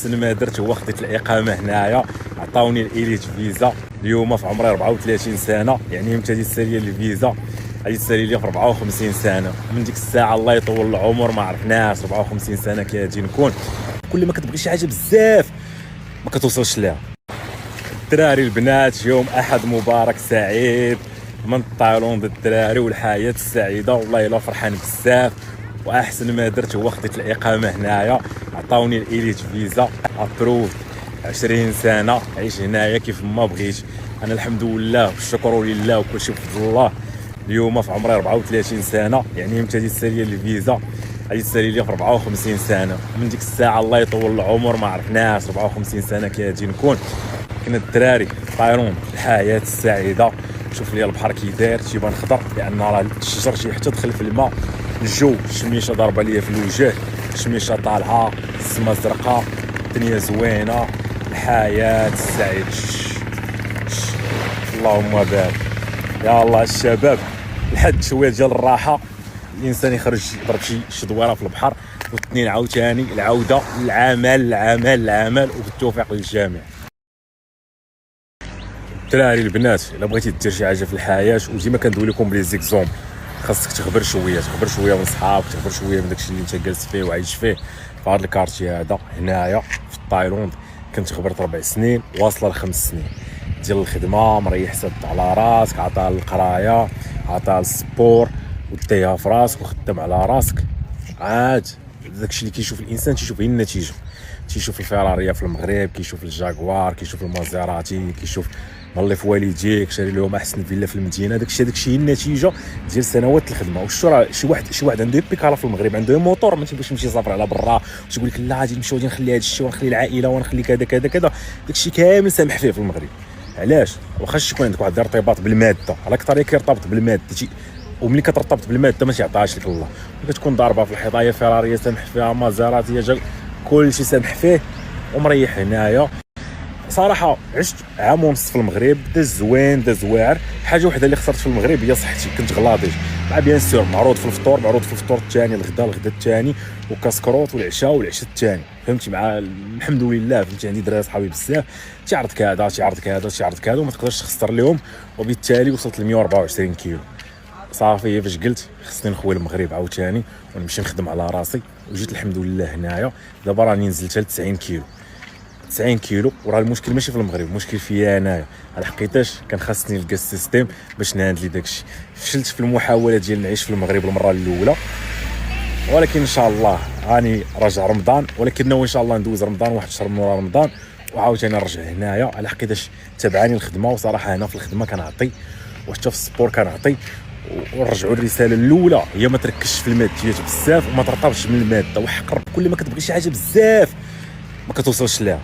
واحسن ما درت هو خديت الاقامه هنايا، عطاوني الاليت فيزا اليوم في عمري 34 سنه، يعني متى غادي تسالي لي الفيزا غادي تسالي لي في 54 سنه. من ديك الساعه الله يطول العمر ما عرفناش 54 سنه كي غادي نكون. كل ما كتبغي شي حاجه بزاف ما كتوصلش ليها. الدراري البنات يوم احد مبارك سعيد من الطالون الدراري والحياه السعيده، والله الا فرحان بزاف. واحسن ما درت هو خديت الاقامه هنايا، عطاوني الاليت فيزا ابروف 20 سنه عيش هنايا كيف ما بغيت. انا الحمد لله والشكر لله وكل شيء بفضل الله. اليوم في عمري 34 سنه، يعني متى غادي تسالي لي الفيزا غادي تسالي لي في 54 سنه. من ديك الساعه الله يطول العمر ما عرفناش 54 سنه كي غادي نكون. كنا الدراري طايرون الحياه السعيده. شوف لي البحر كي داير تيبان خضر لان راه الشجر شي حتى دخل في الماء. الجو الشميشه ضاربه ليا في الوجه، الشميشه طالعه، السما زرقاء، الدنيا زوينه، الحياه السعيده. اللهم بارك يا الله الشباب. لحد شويه ديال الراحه الانسان يخرج يضرب شي دويره في البحر، واثنين عاوتاني العوده للعمل وبالتوفيق للجميع. الدراري البنات الا بغيتي دير شي حاجه في الحياه وديما كندوي لكم بلي زيكزوم، خاصك تخبر شويه من صحابك، تخبر شويه من داكشي اللي انت جالس فيه وعايش فيه. في هذا الكارتي هذا هنايا في تايلاند كنت خبرت 4 سنين واصله ل5 سنين ديال الخدمه، مريح سد على راسك، عطاها القرايه، عطاها السبور وديها في راسك وخدم على راسك. عاد داكشي اللي كيشوف الانسان تيشوف غير النتيجه، تيشوف الفيراريه في المغرب، كيشوف الجاكوار، كيشوف المازيراتي، كيشوف الله في والديك شاري لهم احسن فيلا في المدينه. داكشي هي النتيجه ديال سنوات الخدمه. وشو راه شي واحد عنده بيكالا في المغرب، عنده موتور، ما تيبغيش يمشي يسافر على برا وتقول لك لا غادي نمشيو غادي نخلي هذا الشيء ونخلي العائله ونخلي كذا كذا كذا. داكشي كامل سامح فيه في المغرب. علاش؟ واخا يكون عندك واحد الارتباط بالماده، على اكثر كيرتبط بالماده وملي كترتبط بالماده ما تيعطيهاش لك الله. كتكون ضاربه في الحيطه فيراريه سامح فيها، مازيراتي كلشي سامح فيه ومريح هنايا. صراحه عشت عام ونص في المغرب، داز زوين داز واعر. حاجه وحده اللي خسرت في المغرب هي صحتي، كنت غلاضي مع بيان سور معروض في الفطور الثاني، الغدا الثاني، وكاسكروط والعشاء الثاني، فهمتي. مع الحمد لله فهمتي عندي دراري صحابي بزاف تيعرض كذا وما تقدرش تخسر لهم، وبالتالي وصلت ل 124 كيلو. صافي فاش قلت خصني نخوي المغرب عاوتاني ونمشي نخدم على راسي، وجيت الحمد لله هنايا. دابا راني نزلت ل 90 كيلو. وراه المشكل ماشي في المغرب، المشكل فيا انايا. على حقيقتاش كان خاصني نلقى السيستيم باش نهاندلي داكشي. فشلت في المحاوله ديال نعيش في المغرب المره الاولى، ولكن ان شاء الله راني راجع رمضان، ولكن ناوي ان شاء الله ندوز رمضان واحد الشهر من ورا رمضان وعاوتاني نرجع هنايا. على حقيقتاش تبعاني الخدمه، وصراحه هنا في الخدمه كنعطي وحتى في السبور كنعطي. ونرجعوا الرساله الاولى هي ما تركزش في الماديات بزاف وما ترتبطش بالماده، وحقر كل ما كتبغي شي حاجه بزاف ما كتوصلش ليها.